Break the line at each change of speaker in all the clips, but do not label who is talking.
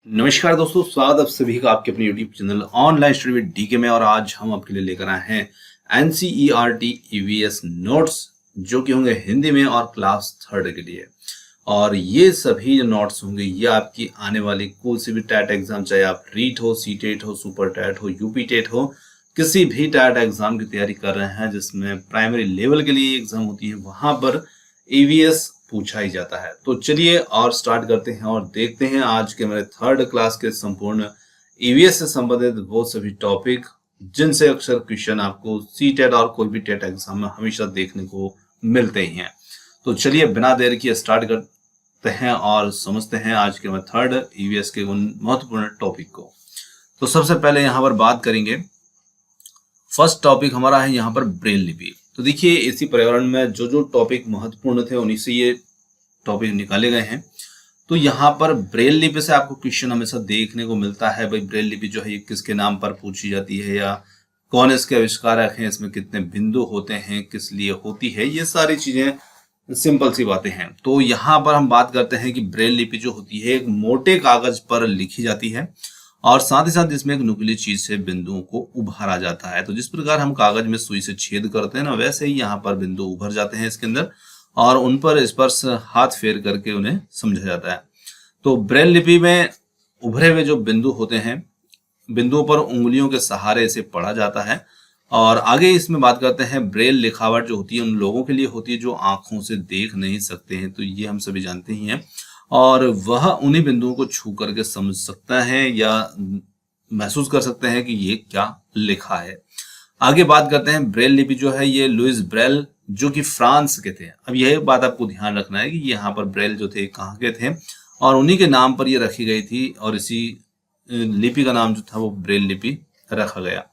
नमस्कार दोस्तों, स्वागत आप सभी का आपके अपने YouTube channel online study with DK में। और आज हम आपके लिए लेकर आए हैं एनसीईआरटी ईवीएस नोट्स जो कि होंगे हिंदी में और क्लास थर्ड के लिए। और ये सभी जो नोट्स होंगे ये आपकी आने वाली कोई से भी टैट एग्जाम, चाहे आप रीट हो, सी टेट हो, सुपर टैट हो, यूपी टेट हो, किसी भी टैट एग्जाम की तैयारी कर रहे हैं जिसमें प्राइमरी लेवल के लिए एग्जाम होती है, वहां पर ईवीएस पूछा ही जाता है। तो चलिए और स्टार्ट करते हैं और देखते हैं आज के मेरे थर्ड क्लास के संपूर्ण ईवीएस से संबंधित वो सभी टॉपिक जिनसे अक्सर क्वेश्चन आपको सी टेट और कोई भी टेट एग्जाम में हमेशा देखने को मिलते ही हैं। तो चलिए बिना देर किए स्टार्ट करते हैं और समझते हैं आज के मैं थर्ड ईवीएस के उन महत्वपूर्ण टॉपिक को। तो सबसे पहले यहाँ पर बात करेंगे, फर्स्ट टॉपिक हमारा है यहाँ पर ब्रेल लिपि। तो देखिए इसी पर्यावरण में जो जो टॉपिक महत्वपूर्ण थे उन्हीं से ये टॉपिक निकाले गए हैं। तो यहाँ पर ब्रेल लिपि से आपको क्वेश्चन हमेशा देखने को मिलता है, भाई ब्रेल लिपि जो है ये किसके नाम पर पूछी जाती है या कौन इसके आविष्कारक हैं, इसमें कितने बिंदु होते हैं, किस लिए होती है, ये सारी चीजें सिंपल सी बातें हैं। तो यहाँ पर हम बात करते हैं कि ब्रेल लिपि जो होती है एक मोटे कागज पर लिखी जाती है और साथ ही साथ इसमें एक नुकीली चीज से बिंदुओं को उभारा जाता है। तो जिस प्रकार हम कागज में सुई से छेद करते हैं ना, वैसे ही यहाँ पर बिंदु उभर जाते हैं इसके अंदर और उन पर स्पर्श हाथ फेर करके उन्हें समझा जाता है। तो ब्रेल लिपि में उभरे हुए जो बिंदु होते हैं, बिंदुओं पर उंगलियों के सहारे से पढ़ा जाता है। और आगे इसमें बात करते हैं, ब्रेल लिखावट जो होती है उन लोगों के लिए होती है जो आंखों से देख नहीं सकते हैं, तो ये हम सभी जानते ही हैं। और वह उन्हीं बिंदुओं को छू करके समझ सकता है या महसूस कर सकते हैं कि ये क्या लिखा है। आगे बात करते हैं, ब्रेल लिपि जो है ये लुइस ब्रेल जो कि फ्रांस के थे। अब यह बात आपको ध्यान रखना है कि यहाँ पर ब्रेल जो थे कहाँ के थे और उन्हीं के नाम पर ये रखी गई थी और इसी लिपि का नाम जो था वो ब्रेल लिपि रखा गया।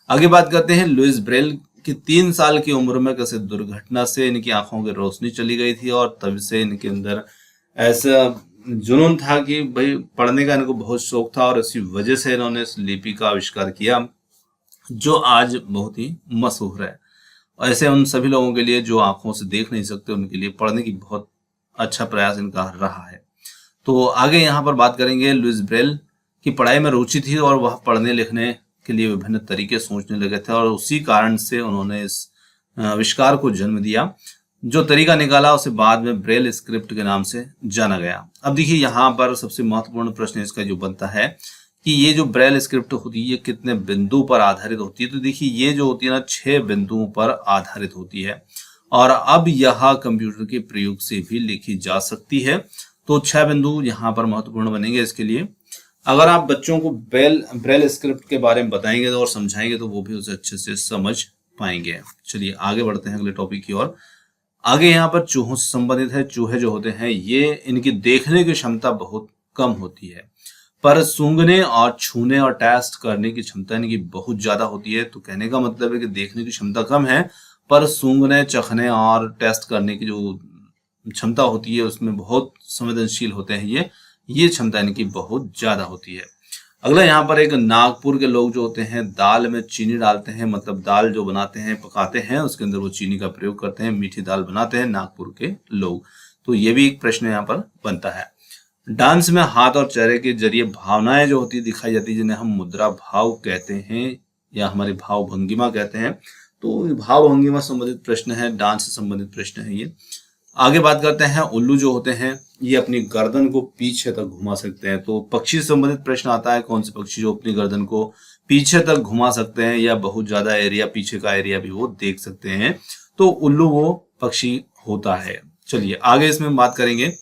आगे बात करते हैं, लुइस ब्रेल की 3 साल की उम्र में कैसे दुर्घटना से इनकी आंखों की रोशनी चली गई थी और तब से इनके अंदर ऐसा जुनून था कि भाई पढ़ने का इनको बहुत शौक था और इसी वजह से इन्होंने इस लिपि का आविष्कार किया जो आज बहुत ही मशहूर है। ऐसे उन सभी लोगों के लिए जो आंखों से देख नहीं सकते उनके लिए पढ़ने की बहुत अच्छा प्रयास इनका रहा है। तो आगे यहाँ पर बात करेंगे, लुइस ब्रेल की पढ़ाई में रुचि थी और वह पढ़ने लिखने के लिए विभिन्न तरीके सोचने लगे थे और उसी कारण से उन्होंने इस आविष्कार को जन्म दिया। जो तरीका निकाला उसे बाद में ब्रेल स्क्रिप्ट के नाम से जाना गया। अब देखिए यहाँ पर सबसे महत्वपूर्ण प्रश्न इसका जो बनता है कि ये जो ब्रेल स्क्रिप्ट होती है ये कितने बिंदु पर आधारित होती है। तो देखिए ये जो होती है ना 6 बिंदुओं पर आधारित होती है और अब यह कंप्यूटर के प्रयोग से भी लिखी जा सकती है। तो 6 बिंदु यहाँ पर महत्वपूर्ण बनेंगे इसके लिए। अगर आप बच्चों को ब्रेल स्क्रिप्ट के बारे में बताएंगे और समझाएंगे तो वो भी उसे अच्छे से समझ पाएंगे। चलिए आगे बढ़ते हैं अगले टॉपिक की ओर। आगे यहाँ पर चूहों से संबंधित है। चूहे जो होते हैं ये इनकी देखने की क्षमता बहुत कम होती है पर सूंघने और छूने और टेस्ट करने की क्षमता इनकी बहुत ज्यादा होती है। तो कहने का मतलब है कि देखने की क्षमता कम है पर सूंघने, चखने और टेस्ट करने की जो क्षमता होती है उसमें बहुत संवेदनशील होते हैं। ये क्षमता इनकी बहुत ज्यादा होती है। अगला यहाँ पर एक, नागपुर के लोग जो होते हैं दाल में चीनी डालते हैं, मतलब दाल जो बनाते हैं पकाते हैं उसके अंदर वो चीनी का प्रयोग करते हैं, मीठी दाल बनाते हैं नागपुर के लोग। तो ये भी एक प्रश्न यहाँ पर बनता है। डांस में हाथ और चेहरे के जरिए भावनाएं जो होती दिखाई जाती है जिन्हें हम मुद्रा भाव कहते हैं या हमारी भाव भंगिमा कहते हैं। तो भाव भंगिमा संबंधित प्रश्न है, डांस से संबंधित प्रश्न है ये। आगे बात करते हैं, उल्लू जो होते हैं ये अपनी गर्दन को पीछे तक घुमा सकते हैं। तो पक्षी से संबंधित प्रश्न आता है, कौन से पक्षी जो अपनी गर्दन को पीछे तक घुमा सकते हैं या बहुत ज्यादा एरिया, पीछे का एरिया भी वो देख सकते हैं। तो उल्लू वो पक्षी होता है। चलिए आगे इसमें बात करेंगे,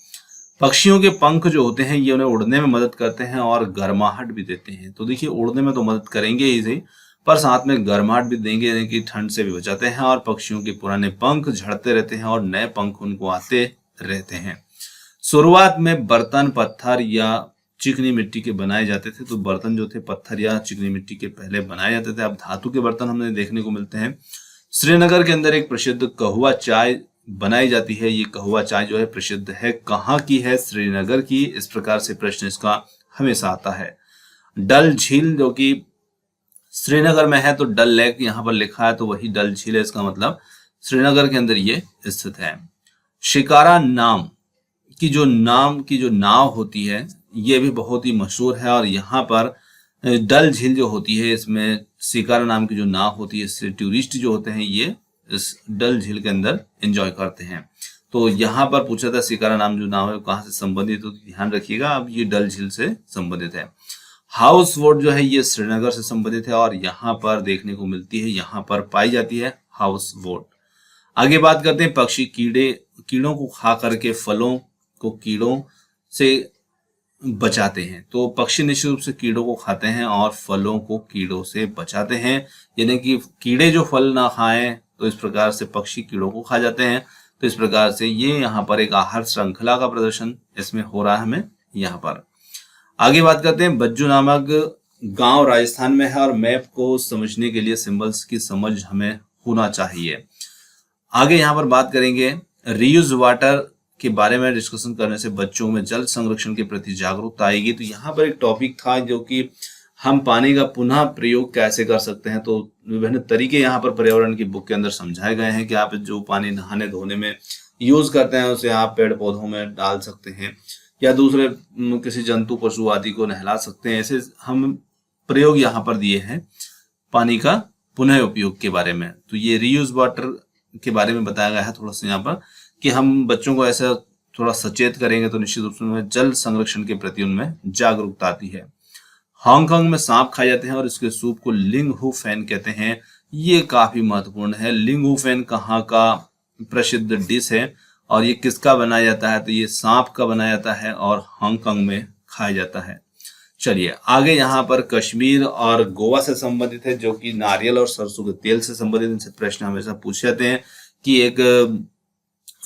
पक्षियों के पंख जो होते हैं ये उन्हें उड़ने में मदद करते हैं और गर्माहट भी देते हैं। तो देखिए उड़ने में तो मदद करेंगे ही सही पर साथ में गर्माहट भी देंगे, यानी कि ठंड से भी बचाते हैं। और पक्षियों के पुराने पंख झड़ते रहते हैं और नए पंख उनको आते रहते हैं। शुरुआत में बर्तन पत्थर या चिकनी मिट्टी के बनाए जाते थे। तो बर्तन जो थे पत्थर या चिकनी मिट्टी के पहले बनाए जाते थे। अब धातु के बर्तन हमें देखने को मिलते हैं। श्रीनगर के अंदर एक प्रसिद्ध कहवा चाय बनाई जाती है। ये कहवा चाय जो है प्रसिद्ध है, कहाँ की है? श्रीनगर की। इस प्रकार से प्रश्न इसका हमेशा आता है। डल झील जो कि श्रीनगर में है, तो डल लेक यहाँ पर लिखा है तो वही डल झील है, इसका मतलब श्रीनगर के अंदर ये स्थित है। शिकारा नाम की जो नाव होती है ये भी बहुत ही मशहूर है और यहाँ पर डल झील जो होती है इसमें शिकारा नाम की जो नाव होती है, इससे टूरिस्ट जो होते हैं ये इस डल झील के अंदर एंजॉय करते हैं। तो यहाँ पर पूछा था शिकारा नाम जो नाव है कहाँ से संबंधित, तो ध्यान रखिएगा अब ये डल झील से संबंधित है। हाउस बोट जो है ये श्रीनगर से संबंधित है और यहाँ पर देखने को मिलती है, यहाँ पर पाई जाती है हाउस बोट। आगे बात करते हैं पक्षी कीड़ों को खा करके फलों को कीड़ों से बचाते हैं। तो पक्षी निश्चित रूप से कीड़ों को खाते हैं और फलों को कीड़ों से बचाते हैं, यानी कि कीड़े जो फल ना खाएं तो इस प्रकार से पक्षी कीड़ों को खा जाते हैं। तो इस प्रकार से ये यहाँ पर एक आहार श्रृंखला का प्रदर्शन इसमें हो रहा है हमें यहाँ पर। आगे बात करते हैं बज्जू नामक गांव राजस्थान में है और मैप को समझने के लिए सिंबल्स की समझ हमें होना चाहिए। आगे यहाँ पर बात करेंगे रीयूज वाटर के बारे में डिस्कशन करने से बच्चों में जल संरक्षण के प्रति जागरूकता आएगी। तो यहाँ पर एक टॉपिक था जो कि हम पानी का पुनः प्रयोग कैसे कर सकते हैं। तो विभिन्न तरीके यहाँ पर पर्यावरण की बुक के अंदर समझाए गए हैं कि आप जो पानी नहाने धोने में यूज करते हैं उसे आप पेड़ पौधों में डाल सकते हैं या दूसरे किसी जंतु पशु आदि को नहला सकते हैं। ऐसे हम प्रयोग यहाँ पर दिए हैं पानी का पुनः उपयोग के बारे में। तो ये रीयूज वाटर के बारे में बताया गया है थोड़ा सा यहाँ पर कि हम बच्चों को ऐसा थोड़ा सचेत करेंगे तो निश्चित रूप से उनमें जल संरक्षण के प्रति उनमें जागरूकता आती है। हांगकांग में सांप खाए जाते हैं और इसके सूप को लिंग हू फैन कहते हैं। ये काफी महत्वपूर्ण है। लिंग हू फैन कहाँ का प्रसिद्ध डिश है और ये किसका बनाया जाता है, तो ये सांप का बनाया जाता है और हांगकांग में खाया जाता है। चलिए आगे यहाँ पर कश्मीर और गोवा से संबंधित है जो कि नारियल और सरसों के तेल से संबंधित इनसे प्रश्न हमेशा पूछे जाते हैं कि एक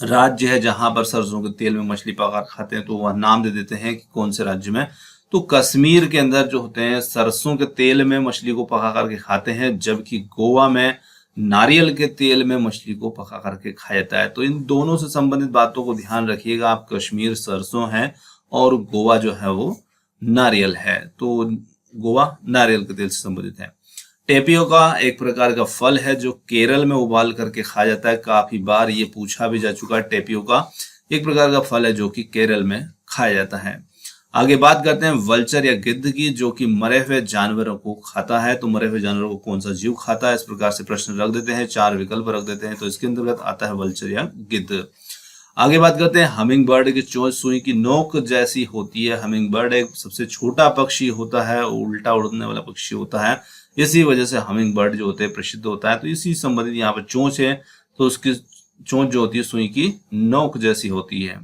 राज्य है जहां पर सरसों के तेल में मछली पकाकर खाते हैं तो वह नाम दे देते हैं कि कौन से राज्य में। तो कश्मीर के अंदर जो होते हैं सरसों के तेल में मछली को पका करके खाते हैं, जबकि गोवा में नारियल के तेल में मछली को पका करके खाया जाता है। तो इन दोनों से संबंधित बातों को ध्यान रखिएगा आप। कश्मीर सरसों है और गोवा जो है वो नारियल है। तो गोवा नारियल के तेल से संबंधित है। टेपियोका एक प्रकार का फल है जो केरल में उबाल करके खाया जाता है। काफी बार ये पूछा भी जा चुका है। टेपियोका एक प्रकार का फल है जो कि केरल में खाया जाता है। आगे बात करते हैं वल्चर या गिद्ध की जो कि मरे हुए जानवरों को खाता है। तो मरे हुए जानवरों को कौन सा जीव खाता है, इस प्रकार से प्रश्न रख देते हैं, 4 विकल्प रख देते हैं। तो इसके अंतर्गत आता है वल्चर या गिद्ध। आगे बात करते हैं हमिंग बर्ड की चोंच सुई की नोक जैसी होती है। हमिंग बर्ड एक सबसे छोटा पक्षी होता है, उल्टा उड़ने वाला पक्षी होता है, इसी वजह से हमिंग बर्ड जो होते हैं प्रसिद्ध होता है। तो इसी संबंधित यहाँ पर चोंच है तो उसकी चोंच जो होती है सुई की नोक जैसी होती है।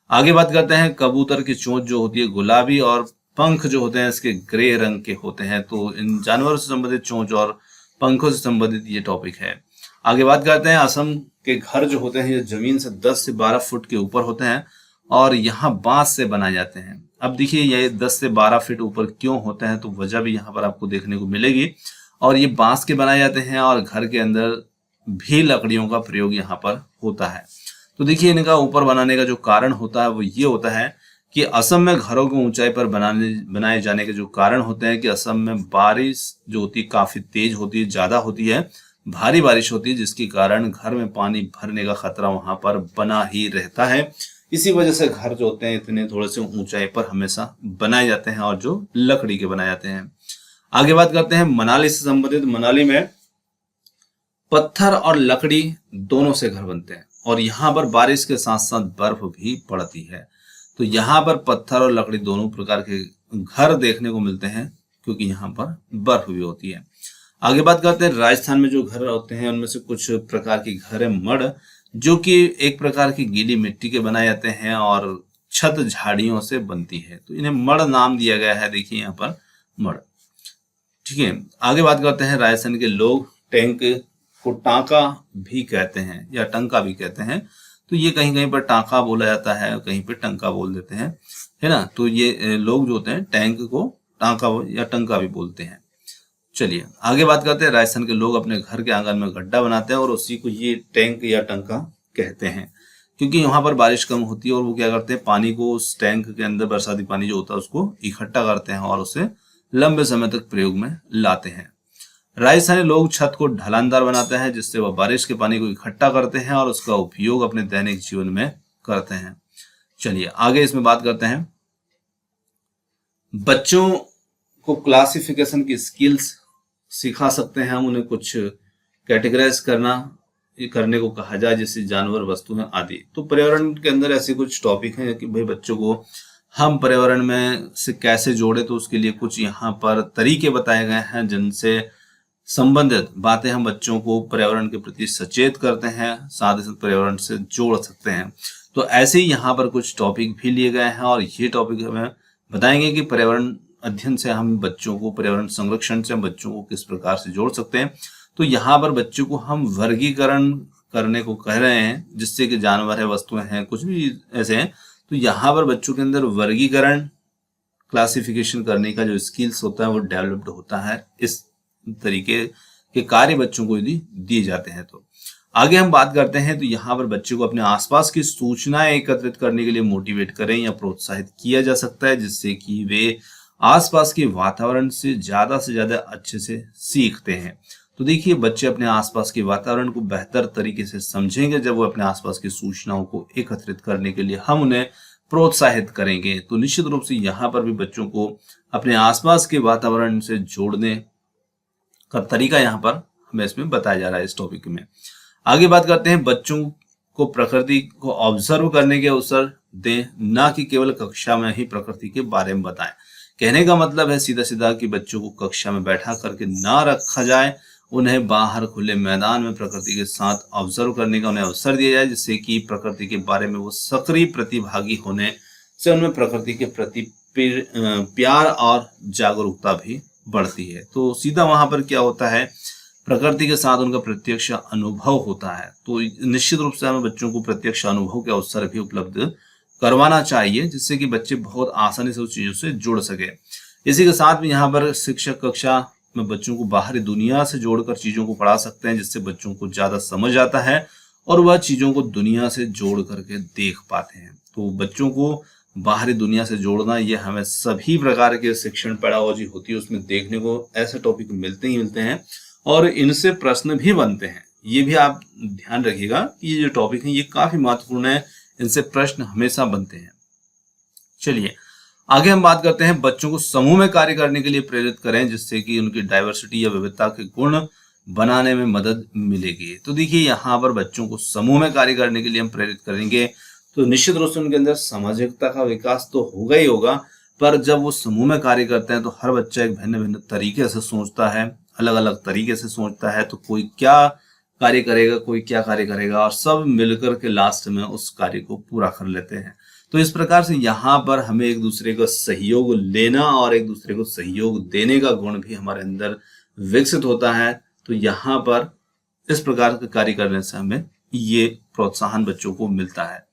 आगे बात करते हैं कबूतर की चोंच जो होती है गुलाबी और पंख जो होते हैं इसके ग्रे रंग के होते हैं। तो इन जानवरों से संबंधित चोंच और पंखों से संबंधित ये टॉपिक है। आगे बात करते हैं असम के घर जो होते हैं ये जमीन से 10 से 12 फुट के ऊपर होते हैं और यहाँ बांस से बनाए जाते हैं। अब देखिए ये 10 से 12 फीट ऊपर क्यों होते हैं, तो वजह भी यहाँ पर आपको देखने को मिलेगी। और ये बांस के बनाए जाते हैं और घर के अंदर भी लकड़ियों का प्रयोग यहाँ पर होता है। तो देखिए इनका ऊपर बनाने का जो कारण होता है वो ये होता है कि असम में घरों को ऊंचाई पर बनाए जाने के जो कारण होते हैं कि असम में बारिश जो होती है काफी तेज होती है, ज्यादा होती है, भारी बारिश होती है, जिसके कारण घर में पानी भरने का खतरा वहां पर बना ही रहता है। इसी वजह से घर जो होते हैं इतने थोड़े से ऊंचाई पर हमेशा बनाए जाते हैं और जो लकड़ी के बनाए जाते हैं। आगे बात करते हैं मनाली से संबंधित। मनाली में पत्थर और लकड़ी दोनों से घर बनते हैं और यहाँ पर बारिश के साथ साथ बर्फ भी पड़ती है। तो यहाँ पर पत्थर और लकड़ी दोनों प्रकार के घर देखने को मिलते हैं क्योंकि यहाँ पर बर्फ भी होती है। आगे बात करते हैं राजस्थान में जो घर होते हैं उनमें से कुछ प्रकार के घर है मड़, जो कि एक प्रकार की गीली मिट्टी के बनाए जाते हैं और छत झाड़ियों से बनती है। तो इन्हें मड़ नाम दिया गया है, देखिए यहाँ पर मड़। ठीक है, आगे बात करते हैं राजस्थान के लोग टैंक को टांका भी कहते हैं या टंका भी कहते हैं। तो ये कहीं कहीं पर टांका बोला जाता है, कहीं पर टंका बोल देते हैं, है ना। तो ये लोग जो होते हैं टैंक को टांका या टंका भी बोलते हैं। चलिए आगे बात करते हैं राजस्थान के लोग अपने घर के आंगन में गड्ढा बनाते हैं और उसी को ये टैंक या टंका कहते हैं क्योंकि यहाँ पर बारिश कम होती है और वो क्या करते हैं पानी को उस टैंक के अंदर बरसाती पानी जो होता है उसको इकट्ठा करते हैं और उसे लंबे समय तक प्रयोग में लाते हैं। राजस्थानी लोग छत को ढलानदार बनाते हैं जिससे वह बारिश के पानी को इकट्ठा करते हैं और उसका उपयोग अपने दैनिक जीवन में करते हैं। चलिए आगे इसमें बात करते हैं बच्चों को क्लासिफिकेशन की स्किल्स सिखा सकते हैं हम, उन्हें कुछ कैटेगराइज करने को कहा जाए, जैसे जानवर, वस्तुएं आदि। तो पर्यावरण के अंदर ऐसे कुछ टॉपिक हैं कि भाई बच्चों को हम पर्यावरण में से कैसे जोड़े, तो उसके लिए कुछ यहाँ पर तरीके बताए गए हैं जिनसे संबंधित बातें हम बच्चों को पर्यावरण के प्रति सचेत करते हैं, साथ ही साथ पर्यावरण से जोड़ सकते हैं। तो ऐसे ही यहाँ पर कुछ टॉपिक भी लिए गए हैं और ये टॉपिक हमें बताएंगे कि पर्यावरण अध्ययन से हम बच्चों को, पर्यावरण संरक्षण से हम बच्चों को किस प्रकार से जोड़ सकते हैं। तो यहाँ पर बच्चों को हम वर्गीकरण करने को कह रहे हैं, जिससे कि जानवर है, वस्तुएं हैं, कुछ भी ऐसे हैं। तो यहाँ पर बच्चों के अंदर वर्गीकरण, क्लासिफिकेशन करने का जो स्किल्स होता है वो डेवलप्ड होता है। इस तरीके के कार्य बच्चों को यदि दिए जाते हैं तो आगे हम बात करते हैं। तो यहाँ पर बच्चों को अपने आसपास की सूचनाएं एकत्रित करने के लिए मोटिवेट करें या प्रोत्साहित किया जा सकता है, जिससे कि वे आसपास के वातावरण से ज्यादा अच्छे से सीखते हैं। तो देखिए, बच्चे अपने आसपास के वातावरण को बेहतर तरीके से समझेंगे जब वो अपने आसपास की सूचनाओं को एकत्रित करने के लिए हम उन्हें प्रोत्साहित करेंगे। तो निश्चित रूप से यहाँ पर भी बच्चों को अपने आसपास के वातावरण से जोड़ने का तरीका यहाँ पर हमें इसमें बताया जा रहा है इस टॉपिक में। आगे बात करते हैं, बच्चों को प्रकृति को ऑब्जर्व करने के अवसर दें, ना कि केवल कक्षा में ही प्रकृति के बारे में बताएं। कहने का मतलब है सीधा सीधा कि बच्चों को कक्षा में बैठा करके ना रखा जाए, उन्हें बाहर खुले मैदान में प्रकृति के साथ ऑब्जर्व करने का उन्हें अवसर दिया जाए, जिससे कि प्रकृति के बारे में वो सक्रिय प्रतिभागी होने से उनमें प्रकृति के प्रति प्यार और जागरूकता भी बढ़ती है। तो सीधा वहां पर क्या होता है, प्रकृति के साथ उनका प्रत्यक्ष अनुभव होता है। तो निश्चित रूप से हमें बच्चों को प्रत्यक्ष अनुभव के अवसर भी उपलब्ध करवाना चाहिए, जिससे कि बच्चे बहुत आसानी से उस चीजों से जुड़ सके। इसी के साथ में यहाँ पर शिक्षक कक्षा में बच्चों को बाहरी दुनिया से जोड़कर चीजों को पढ़ा सकते हैं, जिससे बच्चों को ज्यादा समझ आता है और वह चीजों को दुनिया से जोड़ करके देख पाते हैं। तो बच्चों को बाहरी दुनिया से जोड़ना, ये हमें सभी प्रकार के शिक्षण पेडागोजी होती है उसमें देखने को ऐसे टॉपिक मिलते हैं और इनसे प्रश्न भी बनते हैं। ये भी आप ध्यान रखिएगा कि ये जो टॉपिक है ये काफी महत्वपूर्ण है, इनसे प्रश्न हमेशा बनते हैं। चलिए आगे हम बात करते हैं, बच्चों को समूह में कार्य करने के लिए प्रेरित करें, जिससे कि उनकी डाइवर्सिटी या विविधता के गुण बनाने में मदद मिलेगी। तो देखिए, यहाँ पर बच्चों को समूह में कार्य करने के लिए हम प्रेरित करेंगे तो निश्चित रूप से उनके अंदर सामाजिकता का विकास तो होगा ही होगा, पर जब वो समूह में कार्य करते हैं तो हर बच्चा एक भिन्न भिन्न तरीके से सोचता है, अलग अलग तरीके से सोचता है। तो कोई क्या कार्य करेगा, कोई क्या कार्य करेगा, और सब मिलकर के लास्ट में उस कार्य को पूरा कर लेते हैं। तो इस प्रकार से यहाँ पर हमें एक दूसरे का सहयोग लेना और एक दूसरे को सहयोग देने का गुण भी हमारे अंदर विकसित होता है। तो यहाँ पर इस प्रकार का कार्य करने से हमें ये प्रोत्साहन बच्चों को मिलता है।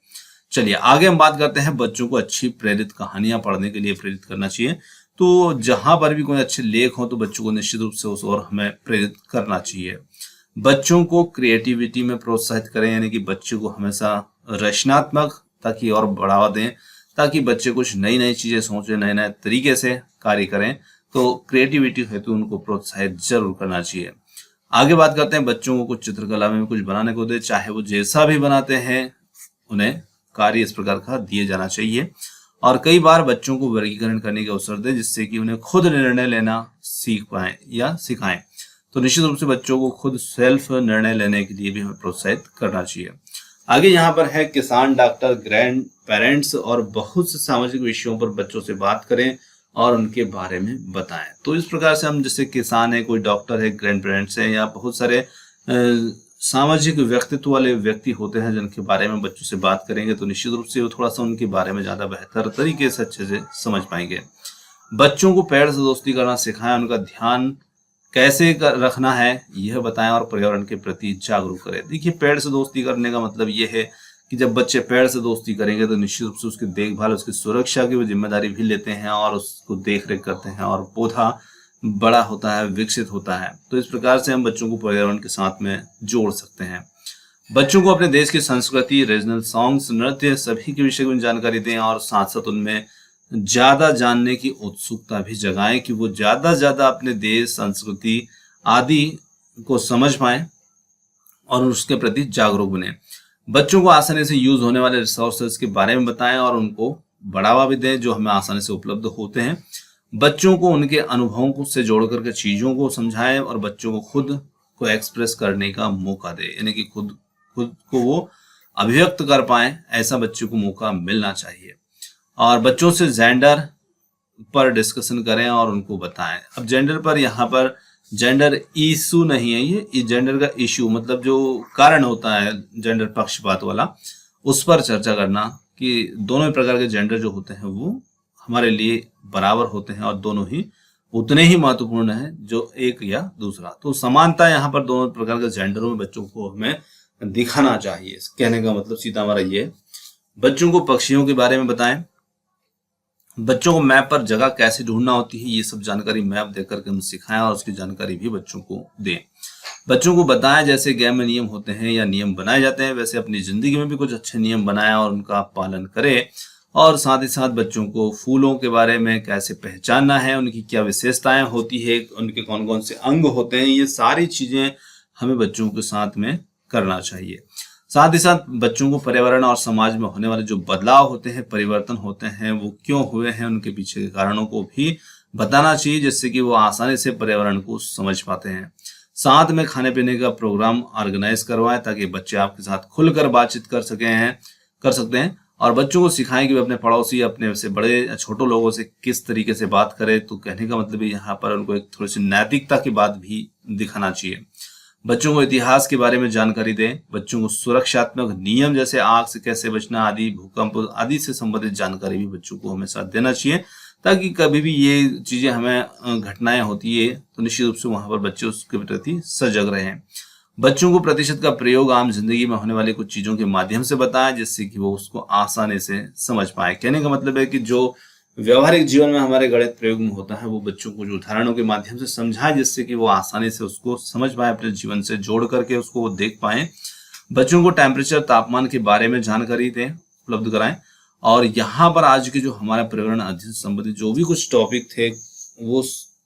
चलिए आगे हम बात करते हैं, बच्चों को अच्छी प्रेरित कहानियां पढ़ने के लिए प्रेरित करना चाहिए। तो जहां पर भी कोई अच्छे लेख हो तो बच्चों को निश्चित रूप से उस ओर हमें प्रेरित करना चाहिए। बच्चों को क्रिएटिविटी में प्रोत्साहित करें, यानी कि बच्चों को हमेशा रचनात्मकता की ओर बढ़ावा दें, ताकि बच्चे कुछ नई नई चीजें सोचें, नए नए तरीके से कार्य करें। तो क्रिएटिविटी हेतु उनको प्रोत्साहित जरूर करना चाहिए। आगे बात करते हैं, बच्चों को कुछ चित्रकला में कुछ बनाने को दे, चाहे वो जैसा भी बनाते हैं उन्हें कार्य इस प्रकार का दिए जाना चाहिए। और कई बार बच्चों को वर्गीकरण करने का अवसर दें, जिससे कि उन्हें खुद निर्णय लेना सीख पाएं या सिखाएं। तो निश्चित रूप से बच्चों को खुद सेल्फ निर्णय लेने के लिए भी हमें प्रोत्साहित करना चाहिए। आगे यहाँ पर है, किसान, डॉक्टर, ग्रैंड पेरेंट्स और बहुत से सामाजिक विषयों पर बच्चों से बात करें और उनके बारे में बताएं। तो इस प्रकार से हम, जैसे किसान है, कोई डॉक्टर है, ग्रैंड पेरेंट्स है, या बहुत सारे सामाजिक व्यक्तित्व वाले व्यक्ति होते हैं जिनके बारे में बच्चों से बात करेंगे तो निश्चित रूप से वो थोड़ा सा उनके बारे में ज्यादा बेहतर तरीके से अच्छे से समझ पाएंगे। बच्चों को पेड़ से दोस्ती करना सिखाएं, उनका ध्यान कैसे रखना है यह बताएं और पर्यावरण के प्रति जागरूक करें। देखिए, पेड़ से दोस्ती करने का मतलब यह है कि जब बच्चे पेड़ से दोस्ती करेंगे तो निश्चित रूप से उसकी देखभाल, उसकी सुरक्षा की वो जिम्मेदारी भी लेते हैं और उसको देख रेख करते हैं और पौधा बड़ा होता है, विकसित होता है। तो इस प्रकार से हम बच्चों को पर्यावरण के साथ में जोड़ सकते हैं। बच्चों को अपने देश की संस्कृति, रीजनल सॉन्ग्स, नृत्य सभी के विषय में जानकारी दें और साथ साथ उनमें ज्यादा जानने की उत्सुकता भी जगाएं कि वो ज्यादा अपने देश, संस्कृति आदि को समझ पाएं और उसके प्रति जागरूक बने। बच्चों को आसानी से यूज होने वाले रिसोर्सेज के बारे में बताएं और उनको बढ़ावा भी दें जो हमें आसानी से उपलब्ध होते हैं। बच्चों को उनके अनुभवों को से जोड़ करके चीजों को समझाएं और बच्चों को खुद को एक्सप्रेस करने का मौका दे, यानी कि खुद खुद को वो अभिव्यक्त कर पाए, ऐसा बच्चों को मौका मिलना चाहिए। और बच्चों से जेंडर पर डिस्कशन करें और उनको बताएं। अब जेंडर पर यहाँ पर जेंडर इशू नहीं है, ये जेंडर का इशू मतलब जो कारण होता है जेंडर पक्षपात वाला, उस पर चर्चा करना कि दोनों प्रकार के जेंडर जो होते हैं वो हमारे लिए बराबर होते हैं और दोनों ही उतने ही महत्वपूर्ण है जो एक या दूसरा। तो समानता यहाँ पर दोनों प्रकार के जेंडरों में बच्चों को हमें दिखाना चाहिए। कहने का मतलब सीधा हमारा ये। बच्चों को पक्षियों के बारे में बताएं। बच्चों को मैप पर जगह कैसे ढूंढना होती है ये सब जानकारी मैप देख करके हम सिखाएं और उसकी जानकारी भी बच्चों को दें। बच्चों को बताएं जैसे गेम में नियम होते हैं या नियम बनाए जाते हैं, वैसे अपनी जिंदगी में भी कुछ अच्छे नियम बनाएं और उनका पालन करें। और साथ ही साथ बच्चों को फूलों के बारे में कैसे पहचानना है, उनकी क्या विशेषताएं होती है, उनके कौन कौन से अंग होते हैं, ये सारी चीजें हमें बच्चों के साथ में करना चाहिए। साथ ही साथ बच्चों को पर्यावरण और समाज में होने वाले जो बदलाव होते हैं, परिवर्तन होते हैं, वो क्यों हुए हैं, उनके पीछे के कारणों को भी बताना चाहिए, जिससे कि वो आसानी से पर्यावरण को समझ पाते हैं। साथ में खाने पीने का प्रोग्राम ऑर्गेनाइज करवाएं ताकि बच्चे आपके साथ खुलकर बातचीत कर सकते हैं और बच्चों को सिखाएं कि वे अपने पड़ोसी, अपने से बड़े छोटों लोगों से किस तरीके से बात करें। तो कहने का मतलब यहाँ पर उनको एक थोड़ी सी नैतिकता की बात भी दिखाना चाहिए। बच्चों को इतिहास के बारे में जानकारी दें। बच्चों को सुरक्षात्मक नियम जैसे आग से कैसे बचना आदि, भूकंप आदि से संबंधित जानकारी भी बच्चों को हमेशा देना चाहिए, ताकि कभी भी ये चीजें हमें घटनाएं होती है तो निश्चित रूप से वहां पर बच्चे उसके प्रति सजग रहे। बच्चों को प्रतिशत का प्रयोग आम जिंदगी में होने वाली कुछ चीजों के माध्यम से बताएं, जिससे कि वो उसको आसानी से समझ पाए। कहने का मतलब है कि जो व्यवहारिक जीवन में हमारे गणित प्रयोग में होता है वो बच्चों को जो उदाहरणों के माध्यम से समझाएं, जिससे कि वो आसानी से उसको समझ पाए, अपने जीवन से जोड़ करके उसको वो देख पाए। बच्चों को टेम्परेचर, तापमान के बारे में जानकारी दें, उपलब्ध कराएं। और यहाँ पर आज के जो हमारा पर्यावरण अध्ययन से संबंधित जो भी कुछ टॉपिक थे वो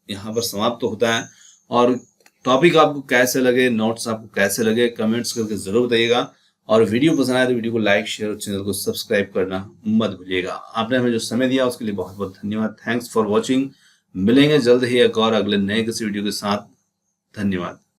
यहाँ पर समाप्त होता है। और टॉपिक आपको कैसे लगे, नोट्स आपको कैसे लगे, कमेंट्स करके जरूर बताइएगा। और वीडियो पसंद आए तो वीडियो को लाइक, शेयर और चैनल को सब्सक्राइब करना मत भूलिएगा। आपने हमें जो समय दिया उसके लिए बहुत बहुत धन्यवाद। Thanks for watching. मिलेंगे जल्द ही एक और अगले नए किसी वीडियो के साथ। धन्यवाद।